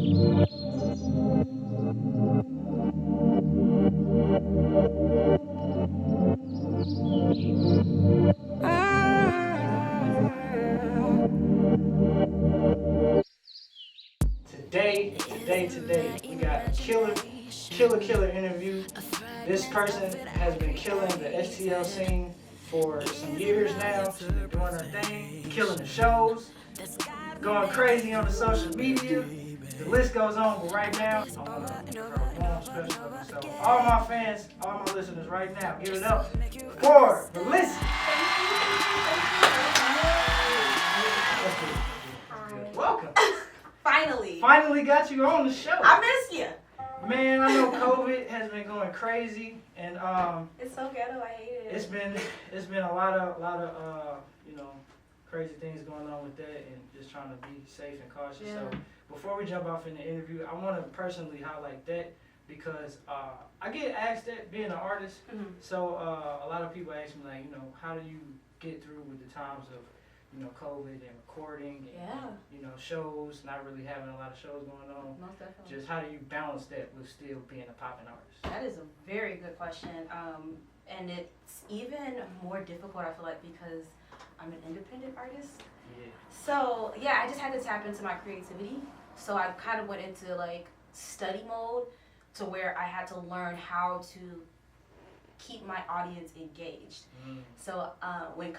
Today, we got a killer interview. This person has been killing the STL scene for some years now. She's been doing her thing, killing the shows, going crazy on the social media. The list goes on, but right now, I want to give her a warm special of it. So, all my fans, all my listeners right now, give it up for Valencia. Welcome. Finally got you on the show. I missed you. Man, I know COVID has been going crazy, and it's so ghetto. I hate it. It's been a lot of crazy things going on with that, and just trying to be safe and cautious. Yeah. So before we jump off in the interview, I want to personally highlight that because I get asked that being an artist. Mm-hmm. So a lot of people ask me like, how do you get through with the times of COVID and recording and shows, not really having a lot of shows going on. Most definitely. Just how do you balance that with still being a popping artist? That is a very good question. And it's even more difficult, I feel like, because I'm an independent artist. Yeah. So, I just had to tap into my creativity. So I kind of went into like study mode to where I had to learn how to keep my audience engaged. So when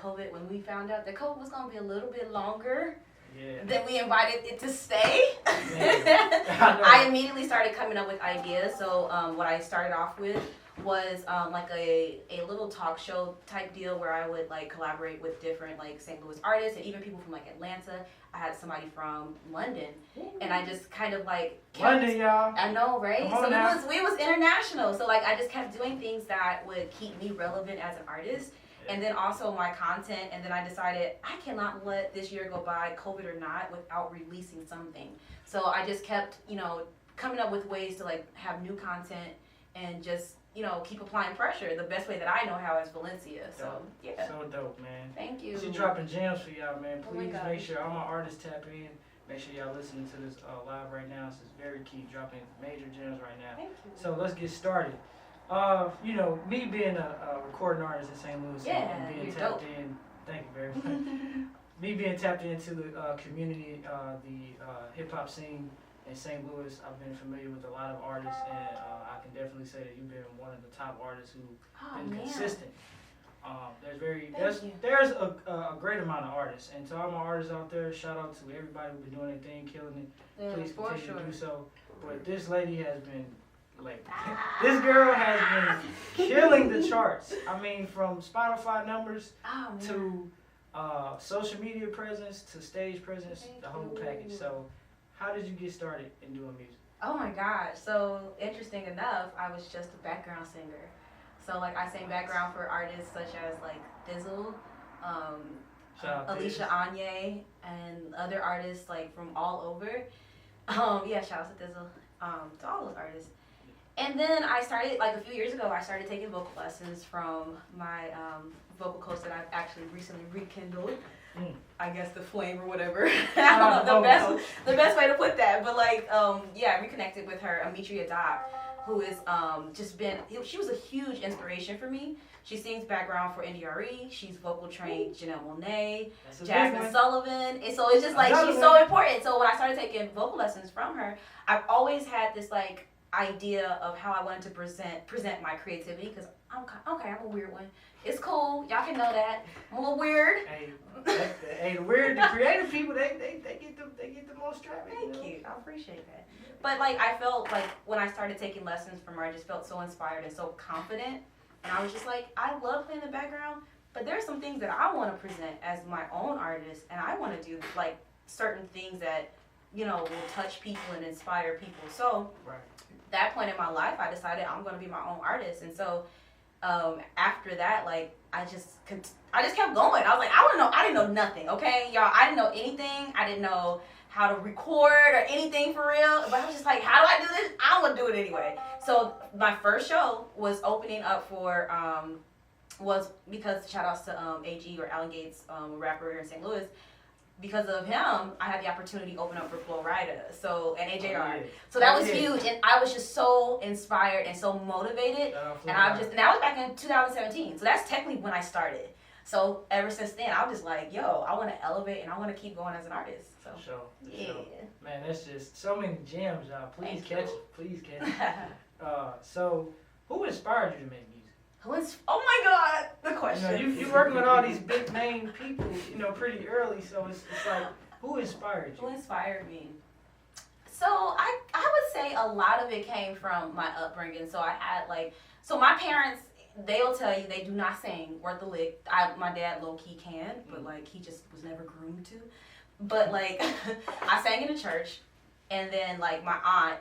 we found out that COVID was going to be a little bit longer than we invited it to stay, I immediately started coming up with ideas. So what I started off with was like a little talk show type deal where I would like collaborate with different like St. Louis artists and even people from like Atlanta. I had somebody from London, and I just kind of like kept, London, y'all. I know, right? Come on So now. we was international. So like I just kept doing things that would keep me relevant as an artist, and then also my content. And then I decided I cannot let this year go by, COVID or not, without releasing something. So I just kept, coming up with ways to like have new content and just keep applying pressure the best way that I know how as Valencia. So, dope. So dope, man. Thank you. She's dropping gems for y'all, man. Oh my Please God. make sure all my artists tap in. Make sure y'all listening to this live right now. This is very key, dropping major gems right now. Thank you. So let's get started. Me being a recording artist in St. Louis and being tapped dope. in, thank you very much. Me being tapped into the community, the hip-hop scene in St. Louis, I've been familiar with a lot of artists, and I can definitely say that you've been one of the top artists who've been consistent. There's a great amount of artists, and to all my artists out there, shout out to everybody who's been doing their thing, killing it. Please continue to do so. But this lady has been this girl has been killing the charts. I mean, from Spotify numbers to social media presence to stage presence, the whole package. So how did you get started in doing music? Oh my gosh. So interesting enough, I was just a background singer. So like I sang background for artists such as like Dizzle, Alicia Anye, and other artists like from all over. Shout out to Dizzle, to all those artists. And then I started, like a few years ago, I started taking vocal lessons from my vocal coach that I've actually recently rekindled. I guess the flame or whatever. I don't know the best way to put that. But like, I reconnected with her, Amitria Dodd, who is she was a huge inspiration for me. She sings background for NDRE. She's vocal trained Janelle Monáe, Jasmine Sullivan. And so it's just like, she's so important. So when I started taking vocal lessons from her, I've always had this like idea of how I wanted to present my creativity, because I'm a weird one. It's cool, y'all can know that. I'm a little weird. The creative people, they get the most traffic. Thank you. I appreciate that. But like I felt like when I started taking lessons from her, I just felt so inspired and so confident. And I was just like, I love playing the background, but there's some things that I want to present as my own artist, and I want to do like certain things that will touch people and inspire people. So that point in my life, I decided I'm going to be my own artist. And so after that, like I just kept going. I was like, I didn't know nothing, okay, y'all. I didn't know anything. I didn't know how to record or anything for real. But I was just like, how do I do this? I want to do it anyway. So my first show was opening up for was because shout outs to AG or Alan Gates, a rapper here in St. Louis. because of him, I had the opportunity to open up for Flo Rida, and AJR. Yeah. So that was huge, and I was just so inspired and so motivated. And that was back in 2017. So that's technically when I started. So ever since then, I was just like, yo, I want to elevate and I want to keep going as an artist. So sure. yeah. Man, that's just so many gems, y'all. Please catch it. Please catch it. So who inspired you to make music? Oh my God, the question. You're working with all these big name people, pretty early. So it's like, who inspired you? Who inspired me? So I would say a lot of it came from my upbringing. So I had my parents, they'll tell you they do not sing worth a lick. My dad low key can, but he just was never groomed to. But I sang in the church. And then, my aunt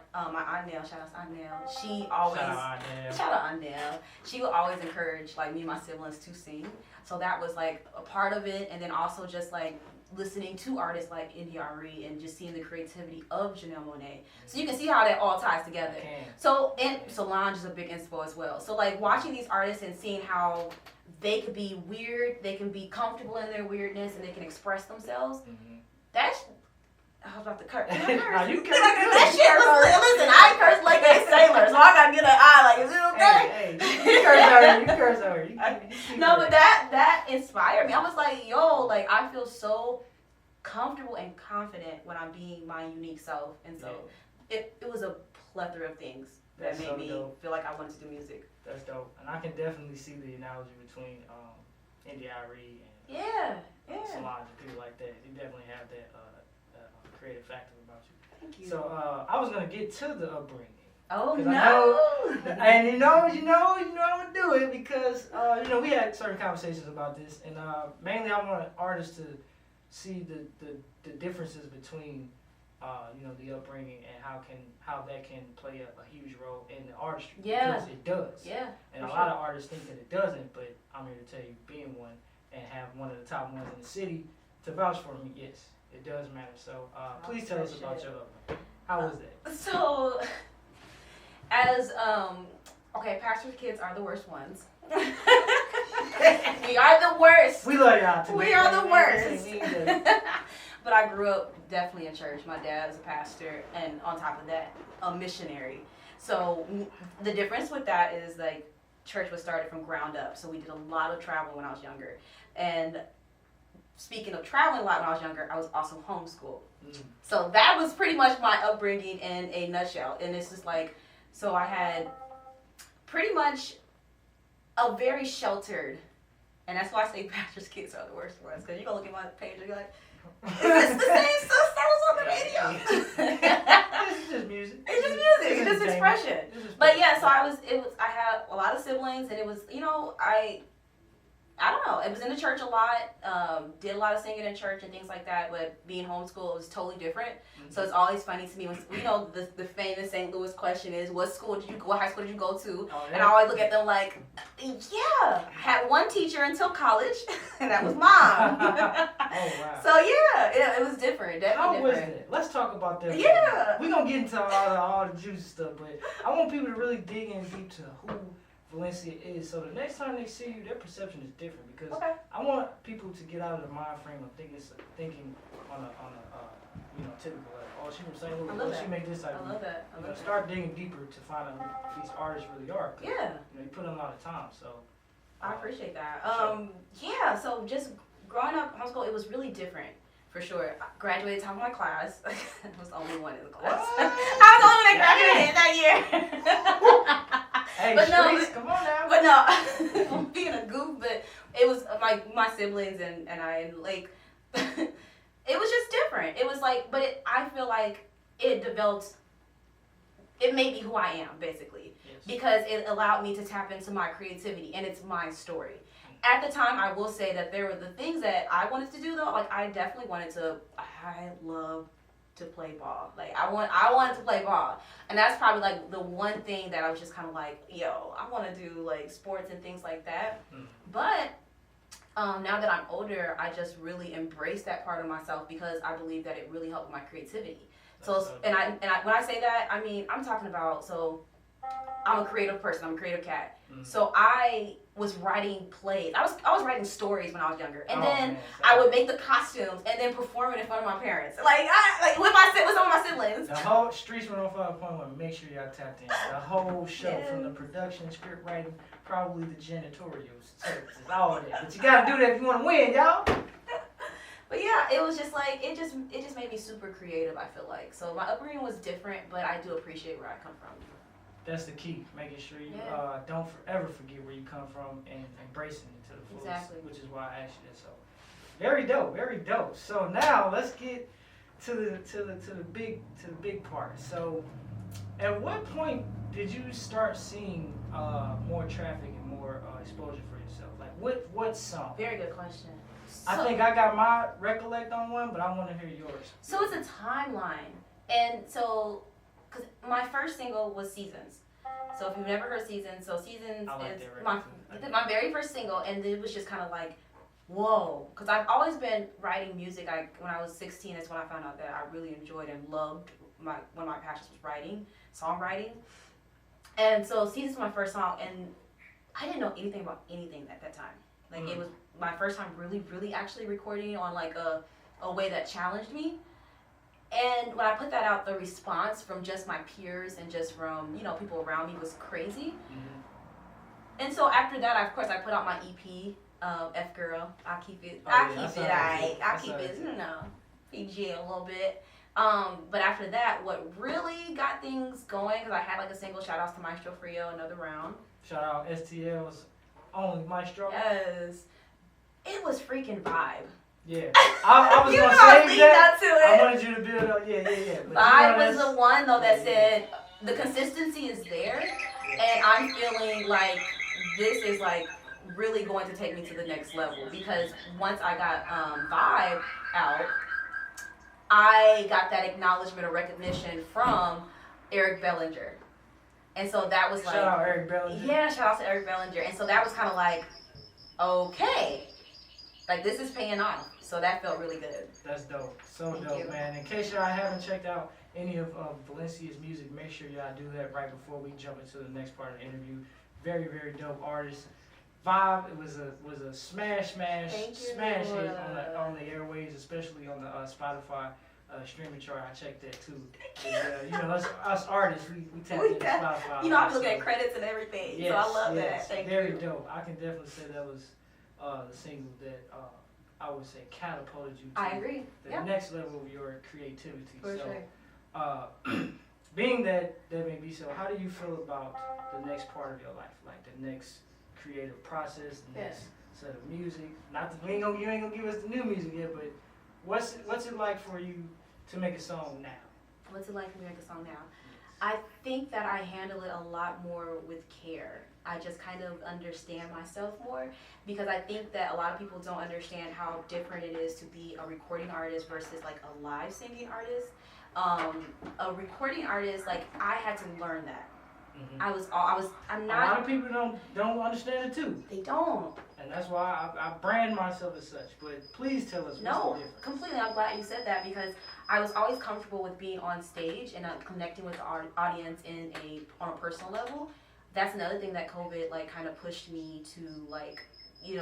Nell, shout out to Aunt Nell, she always, shout out Aunt Nell, she would always encourage, me and my siblings to sing. So that was, a part of it. And then also just, listening to artists like India.Arie and just seeing the creativity of Janelle Monáe. So you can see how that all ties together. So, and Solange is a big inspo as well. So, watching these artists and seeing how they could be weird, they can be comfortable in their weirdness, and they can express themselves, that's... I was about to curse. Can I curse? No, you curse. Listen, I curse like a sailor, so I gotta get an eye is it okay? Hey, you curse over. No, but that inspired me. I was like, yo, I feel so comfortable and confident when I'm being my unique self. And so it was a plethora of things that made me feel like I wanted to do music. That's dope. And I can definitely see the analogy between India.Arie and Solange and people like that. You definitely have that creative factor about you. Thank you. So I was gonna get to the upbringing. Oh no! And I'm gonna do it because we had certain conversations about this, and mainly I want artists to see the differences between the upbringing and how that can play a huge role in the artistry. Yeah. Because it does. Yeah. And a lot of artists think that it doesn't, but I'm here to tell you, being one and have one of the top ones in the city to vouch for me, yes. It does matter. So please tell us about your upbringing. How was that? So, as pastor's kids are the worst ones. We are the worst. We love y'all too. We are the worst. But I grew up definitely in church. My dad was a pastor, and on top of that, a missionary. So the difference with that is church was started from ground up. So we did a lot of travel when I was younger, and speaking of traveling a lot when I was younger, I was also homeschooled. So that was pretty much my upbringing in a nutshell. And it's just so I had pretty much a very sheltered, and that's why I say pastor's kids are the worst ones, because you're going to look at my page and you're like, is this the same stuff that was on the radio? It's just music. It's just music. It's just expression. But yeah, so I had a lot of siblings, and it was, I don't know. It was in the church a lot. Did a lot of singing in church and things like that. But being homeschooled was totally different. Mm-hmm. So it's always funny to me when the famous St. Louis question is, what school did you go? What high school did you go to? Oh, yeah. And I always look at them like, yeah, had one teacher until college, and that was mom. Oh wow. So yeah, it was different. How different. was that? Let's talk about that. Yeah. We're gonna get into all the juicy stuff, but I want people to really dig in deep to who Valencia is, so the next time they see you, their perception is different, because I want people to get out of the mind frame of thinking on a typical she from St. Louis, she make this type of music. I love that. Start digging deeper to find out who these artists really are. Yeah. You put in a lot of time, so. I appreciate that. Yeah, so just growing up homeschool, it was really different. For sure. I graduated top of my class. I was the only one in the class. I was the only one that graduated that year. Hey, but Streetz, come on now. But no, I'm being a goof, but it was my siblings and I, it was just different. It was but I feel like it made me who I am, basically. Yes. Because it allowed me to tap into my creativity, and it's my story. At the time, I will say that there were the things that I wanted to do, though. I definitely I love to play ball. I wanted to play ball. And that's probably the one thing that I was just kind of yo, I want to do sports and things like that. But now that I'm older, I just really embrace that part of myself, because I believe that it really helped my creativity. So, and I when I say that, I mean, I'm talking about, I'm a creative person. I'm a creative cat. Mm. So I was writing plays. I was writing stories when I was younger, and then man, I would make the costumes and then perform it in front of my parents, like with some of my siblings. The whole Streetz 105.1. Make sure y'all tapped in. The whole show, Yes. from the production, script writing, probably the janitorial services, all of that. But you gotta do that if you want to win, y'all. But yeah, it was just like it just made me super creative. I feel like so my upbringing was different, but I do appreciate where I come from. That's the key, making sure you Yeah. don't ever forget where you come from and embracing it to the fullest, Exactly. which is why I asked you that. So, very dope, very dope. So now let's get to the big part. So, at what point did you start seeing more traffic and more exposure for yourself? Like what song? Very good question. I think I got my recollect on one, but I want to hear yours. So it's a timeline, and so. Because my first single was Seasons. So if you've never heard Seasons, so Seasons is my very first single, and it was just kind of like, whoa. Because I've always been writing music. When I was 16 is when I found out that I really enjoyed and loved one of my passions was writing, songwriting. And so Seasons was my first song, and I didn't know anything about anything at that time. Like it was my first time really, really actually recording on like a way that challenged me. And when I put that out, the response from just my peers and just from, people around me was crazy. Mm-hmm. And so after that, of course, I put out my EP, F Girl. I'll keep it, PG a little bit. But after that, what really got things going, because I had like a single, shout outs to Maestro Frio, Another Round. Shout out STL's only Maestro. Yes. It was freaking Vibe. Yeah, I was gonna say that. I wanted you to build up. Yeah. But Vibe was the one though that said the consistency is there, and I'm feeling like this is like really going to take me to the next level because once I got Vibe out, I got that acknowledgement or recognition from Eric Bellinger, and so that was like shout out Eric Bellinger. Yeah, shout out to Eric Bellinger, and so that was kind of like okay. Like, this is paying off. So that felt really good. That's dope. So Thank dope, you. man. In case y'all haven't checked out any of Valencia's music, make sure y'all do that right before we jump into the next part of the interview. Very, very dope artist. Vibe, it was a smash hit on the airwaves, especially on the Spotify streaming chart. I checked that too. Us artists, we tap into Spotify. I look at credits and everything. Yes, so I love that. Thank you. Very dope. I can definitely say that was the single that I would say catapulted you to the next level of your creativity. For sure. Being that may be so, how do you feel about the next part of your life? Like the next creative process, the next set of music? You ain't gonna give us the new music yet, but what's it like for you to make a song now? What's it like for me to make a song now? I think that I handle it a lot more with care. I just kind of understand myself more because I think that a lot of people don't understand how different it is to be a recording artist versus like a live singing artist. A recording artist, like I had to learn that. Mm-hmm. A lot of people don't understand it too. They don't. And that's why I brand myself as such. But please tell us what's the difference. Completely. I'm glad you said that because I was always comfortable with being on stage and connecting with the audience on a personal level. That's another thing that COVID like kind of pushed me to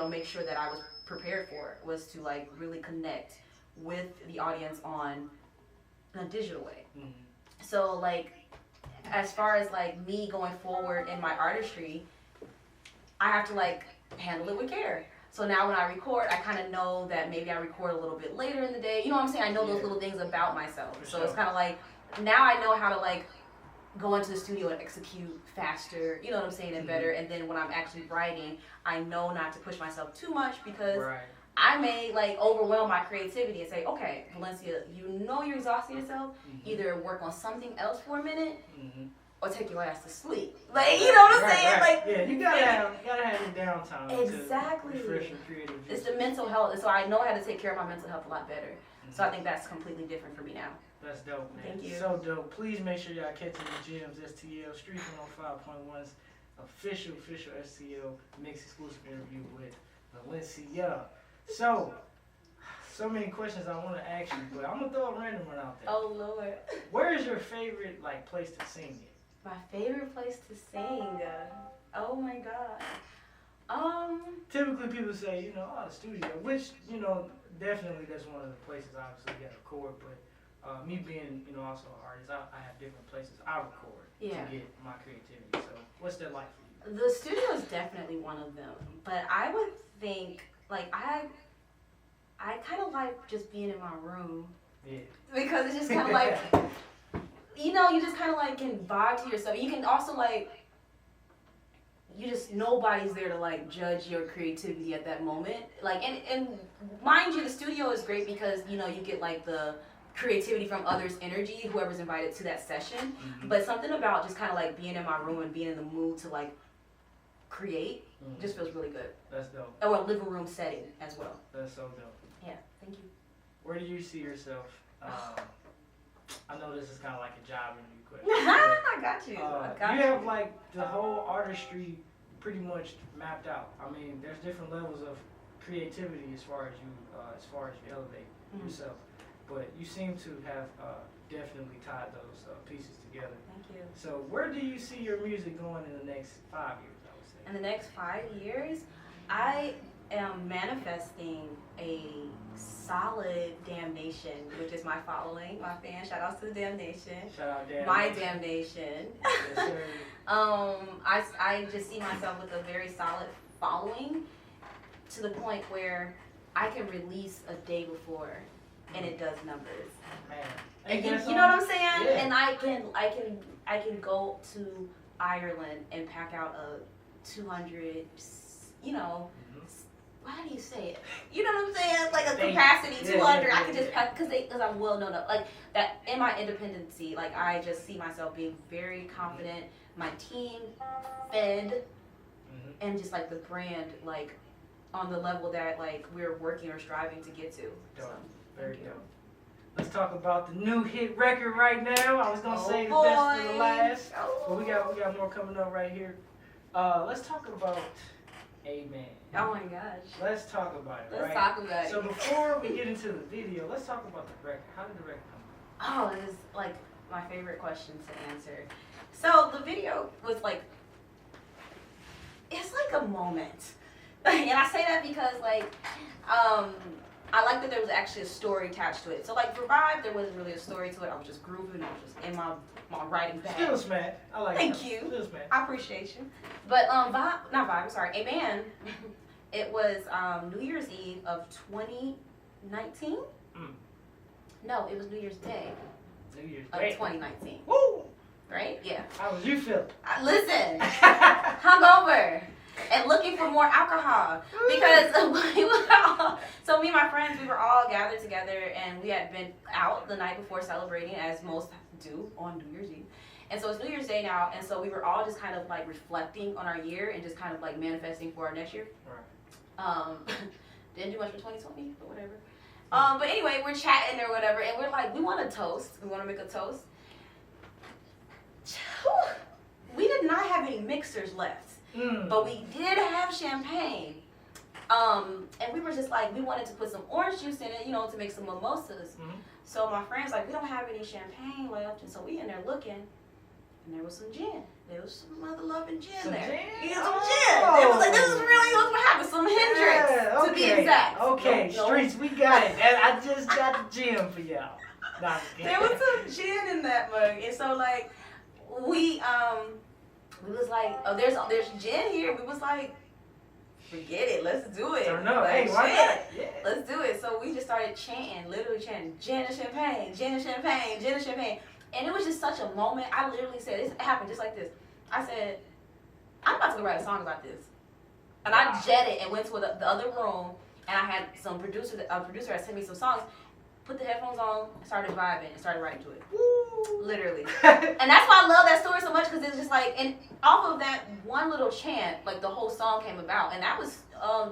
make sure that I was prepared for was to like really connect with the audience on a digital way. Mm-hmm. So like as far as like me going forward in my artistry, I have to like handle it with care. So now when I record, I kind of know that maybe I record a little bit later in the day. You know what I'm saying? I know those little things about myself. So it's kind of like now I know how to like go into the studio and execute faster, you know what I'm saying, and better. And then when I'm actually writing, I know not to push myself too much because I may like overwhelm my creativity and say, okay, Valencia, you're exhausting yourself. Either work on something else for a minute or take your ass to sleep. Like, you know what I'm saying? Like, yeah, you gotta have your downtime. Exactly. To refresh your creative juices. It's the mental health, and so I know how to take care of my mental health a lot better. So I think that's completely different for me now. That's dope, man. Thank you. So dope. Please make sure y'all catch the gems. STL Streetz 105.1's official STL mix exclusive interview with Valencia. So many questions I want to ask you, but I'm gonna throw a random one out there. Oh Lord. Where is your favorite like place to sing in? My favorite place to sing. Oh my god. Typically people say, you know, oh, the studio, which, you know, definitely that's one of the places obviously you got to record, but me being, you know, also an artist, I have different places I record to get my creativity. So what's that like for you? The studio is definitely one of them, but I would think, like, I kind of like just being in my room. Yeah. Because it's just kind of like, you know, you just kind of like can vibe to yourself. You can also like, nobody's there to like judge your creativity at that moment. Like, and mind you, the studio is great because, you know, you get like the creativity from others' energy, whoever's invited to that session. Mm-hmm. But something about just kind of like being in my room and being in the mood to like create just feels really good. That's dope. Or a living room setting as well. That's so dope. Yeah, thank you. Where do you see yourself? I know this is kind of like a job interview question. I got you. You have like the whole artistry pretty much mapped out. I mean, there's different levels of creativity as far as you elevate yourself. But you seem to have definitely tied those pieces together. Thank you. So where do you see your music going in the next 5 years, I would say? In the next 5 years, I am manifesting a solid Damnation, which is my following, my fans. Shout outs to the Damnation. Shout out Damnation. My Damnation. Yes, sir. I just see myself with a very solid following to the point where I can release a day before and it does numbers. Man. And you know what I'm saying? Yeah. And I can go to Ireland and pack out a 200, you know, how do you say it? You know what I'm saying? Like a capacity 200. I could just pack because I'm well known. Like that in my independency. Like I just see myself being very confident. My team fed, and just like the brand, like on the level that like we're working or striving to get to. Dope. So, very dope. Let's talk about the new hit record right now. I was gonna say the best for the last, but we got more coming up right here. Let's talk about Amen. Oh my gosh. Let's talk about it. Let's talk about it. So before we get into the video, let's talk about the record. How did the record come about? Oh, it is like my favorite question to answer. So the video was like, it's like a moment. And I say that because like, I like that there was actually a story attached to it. So like for Vibe, there wasn't really a story to it. I was just grooving. I was just in my writing bag. Still smash. I like Thank you. Still smash. I appreciate you. But I'm sorry, Amen. It was New Year's Eve of 2019. No, it was New Year's Day. New Year's of Day. 2019. Woo! Right? Yeah. How was you feeling? Listen, hungover and looking for more alcohol because so me and my friends, we were all gathered together and we had been out the night before celebrating, as most do on New Year's Eve. And so it's New Year's Day now, and so we were all just kind of like reflecting on our year and just kind of like manifesting for our next year. Right. Didn't do much for 2020, but whatever. But anyway, we're chatting or whatever, and we're like, we want to toast. We want to make a toast. We did not have any mixers left, but we did have champagne. And we were just like, we wanted to put some orange juice in it, you know, to make some mimosas. So my friend's like, we don't have any champagne left, and so we in there looking, and there was some gin. There was some mother loving gin some there. Gin? Yeah, some gin. It was like, this is really what happened. Some Hendrix, to be exact. Okay, Streetz, we got it. I just got the gin for y'all. Nah, there was some gin in that mug, and so like we was like, oh, there's gin here. We was like, forget it, let's do it. Don't know. Like, Hey, why not? Yeah. Let's do it. So we just started chanting, literally chanting, gin and champagne, gin and champagne, gin and champagne. And it was just such a moment. I literally said, it happened just like this. I said, I'm about to go write a song about this. And I jetted and went to the other room, and I had a producer that sent me some songs, put the headphones on, started vibing, and started writing to it. Woo. Literally. And that's why I love that story so much, because it's just like, and off of that one little chant, like the whole song came about. And that was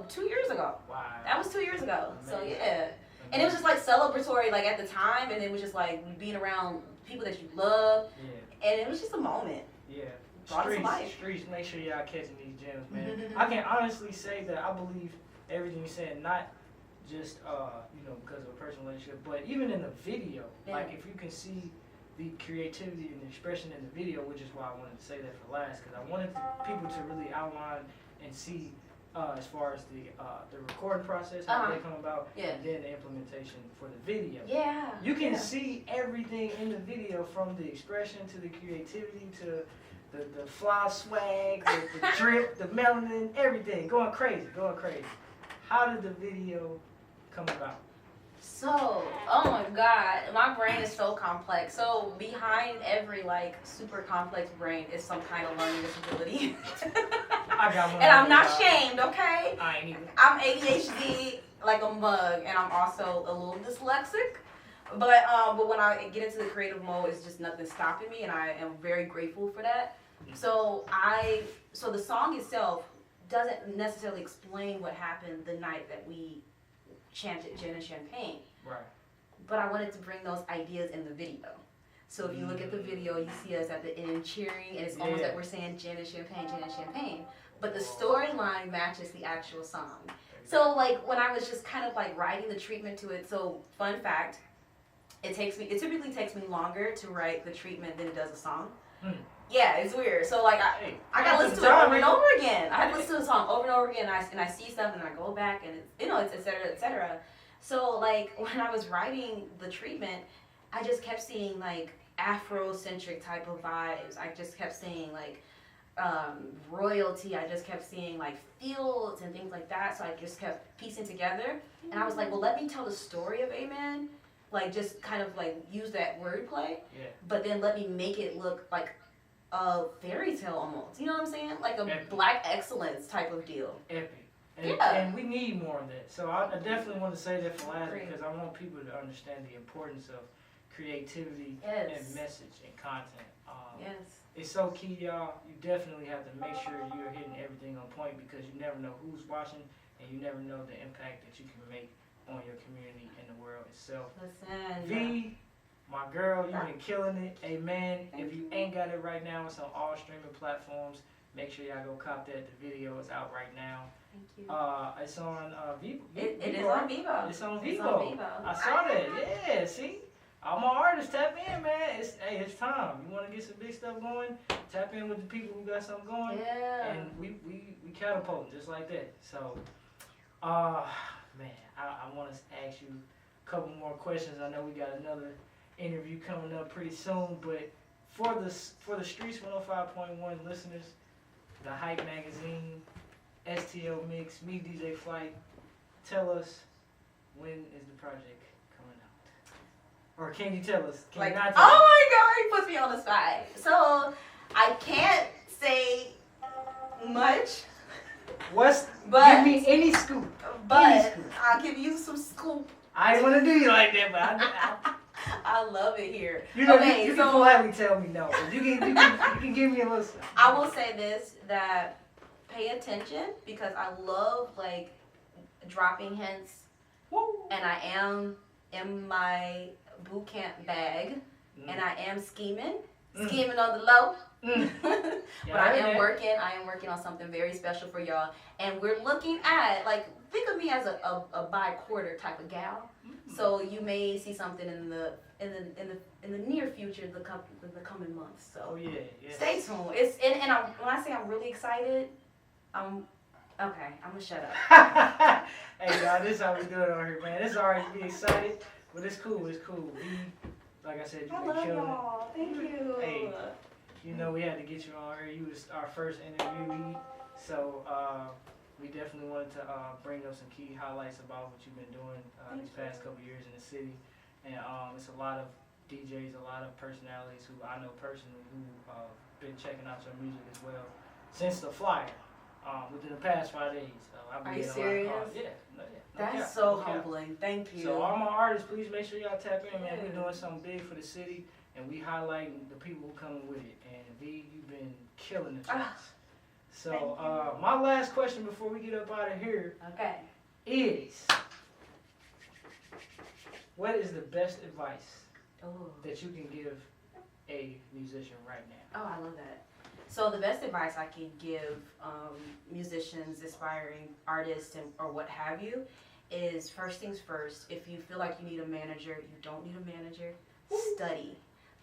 2 years ago. Wow. That was 2 years ago. Amazing. So yeah. And it was just like celebratory, like at the time, and it was just like being around people that you love. Yeah. And it was just a moment. Yeah. Streetz, make sure y'all catching these gems, man. I can honestly say that I believe everything you're saying, not just you know, because of a personal relationship, but even in the video, like if you can see the creativity and the expression in the video, which is why I wanted to say that for last, because I wanted people to really outline and see as far as the recording process, how they come about, and then the implementation for the video. Yeah. You can see everything in the video, from the expression to the creativity to the fly swag, the drip, the melanin, everything. Going crazy. How did the video come about? So, oh my God, my brain is so complex. So behind every like super complex brain is some kind of learning disability. I got one. And I'm not shamed, okay? I ain't either. I'm ADHD like a mug, and I'm also a little dyslexic. But when I get into the creative mode, it's just nothing stopping me, and I am very grateful for that. So the song itself doesn't necessarily explain what happened the night that we chanted Gin and Champagne. Right. But I wanted to bring those ideas in the video. So if you look at the video, you see us at the end cheering, and it's almost like we're saying Gin and Champagne, Gin and Champagne. But the storyline matches the actual song. So like when I was just kind of like writing the treatment to it, so fun fact, it typically takes me longer to write the treatment than it does a song. Yeah, it's weird. So like I gotta listen to it over and over again. I have to listen to the song over and over again, and I see stuff, and I go back, and it's et cetera, et cetera. So like when I was writing the treatment, I just kept seeing like Afrocentric type of vibes. I just kept seeing like royalty. I just kept seeing like fields and things like that. So I just kept piecing together, and I was like, well, let me tell the story of Amen. Like just kind of like use that wordplay, but then let me make it look like a fairy tale almost. You know what I'm saying? Like a Black excellence type of deal. Epic. And we need more of that. So I definitely want to say that for last, because I want people to understand the importance of creativity and message and content. It's so key, y'all. You definitely have to make sure you're hitting everything on point, because you never know who's watching, and you never know the impact that you can make on your community and the world itself. Listen. V, my girl, you've been killing it. Amen. If you ain't got it right now, it's on all streaming platforms. Make sure y'all go cop that. The video is out right now. Thank you. It's on Vivo. It is on Vivo. It's on Vivo. I saw that. Yeah, see? All my artists, tap in, man. It's time. You want to get some big stuff going? Tap in with the people who got something going. Yeah. And we catapult just like that. So, man, I want to ask you a couple more questions. I know we got another interview coming up pretty soon, but for the Streetz 105.1 listeners, the Hype Magazine, STL Mix, me, DJ Flight, tell us, when is the project coming out? Or can you tell us? Oh my God, he puts me on the spot. So I can't say much. Give me any scoop. But I'll give you some scoop. I ain't want to do you like that, but I love it here. You can politely tell me no. But you can give me a little something. I will say this, that pay attention, because I love like dropping hints. Woo. And I am in my boot camp bag, and I am scheming on the low. But I am working on something very special for y'all, and we're looking at, like, think of me as a bi-quarter type of gal. So you may see something in the near future, the coming months. So stay tuned. When I say I'm really excited, I'm gonna shut up. Hey y'all, this is how we do it on here, man. It's alright to be excited, but it's cool. Like I said, you've been killing y'all. Thank you. Hey, you know we had to get you on here. You was our first interviewee, so we definitely wanted to bring up some key highlights about what you've been doing these past couple years in the city. And it's a lot of DJs, a lot of personalities who I know personally who been checking out your music as well since the flyer within the past 5 days. Are you serious? That's so humbling. Thank you. So all my artists, please make sure y'all tap in, man. We're doing something big for the city, and we highlighting the people who coming with it. And V, you've been killing the charts. So my last question before we get up out of here is, what is the best advice that you can give a musician right now? Oh, I love that. So the best advice I can give musicians, aspiring artists, or what have you, is first things first. If you feel like you need a manager, you don't need a manager. Study.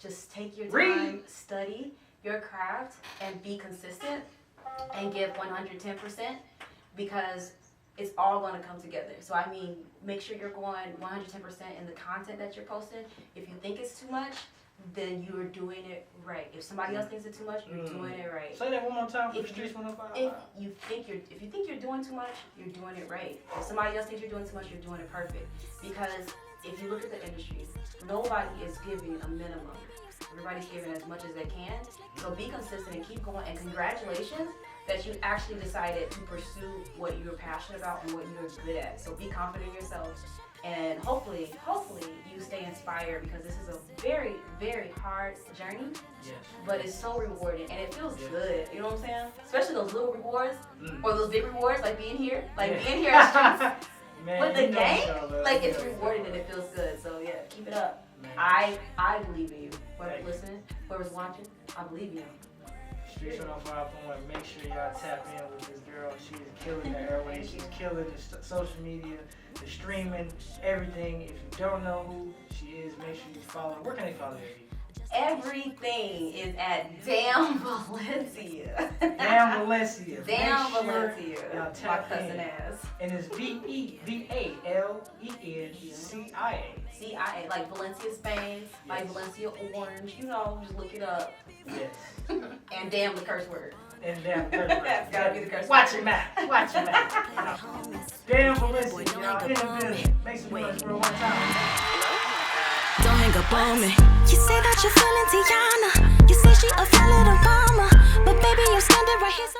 Just take your Read. time, study your craft, and be consistent, and give 110%, because it's all going to come together. So I mean, make sure you're going 110% in the content that you're posting. If you think it's too much, then you're doing it right. If somebody else thinks it's too much, you're doing it right. Say that one more time for Streetz 105.1. If you think you're doing too much, you're doing it right. If somebody else thinks you're doing too much, you're doing it perfect. Because if you look at the industry, nobody is giving a minimum. Everybody's giving as much as they can. So be consistent and keep going. And congratulations that you actually decided to pursue what you're passionate about and what you're good at. So be confident in yourself. And hopefully you stay inspired, because this is a very, very hard journey. Yes. But it's so rewarding and it feels good. You know what I'm saying? Especially those little rewards or those big rewards, like being here. Like being here at Streetz. Man, But the game, like you it's know, rewarding and it feels good. So yeah, keep it up. Man. I believe in you. Whoever's listening, whoever's watching, I believe in you. Streetz 105.1. Make sure y'all tap in with this girl. She is killing the airways. She's killing the social media, the streaming, everything. If you don't know who she is, make sure you follow her. Where can they follow her? Everything is at Damn Valencia. Damn Valencia. Damn Make sure Valencia. y'all My tap cousin in. ass. And it's VEVALENCIA. CIA, like Valencia, Spain, like Yes. Valencia Orange. You know, just look it up. Yes. And damn the curse word. And damn, That's gotta be the curse Watch word. your mouth. Watch your mouth. Damn Valencia, y'all in the building. Make some noise for her one time. Don't hang up on me. You say that you're feeling Tiana. You say she a fellow Obama. But baby, I'm standing right here. So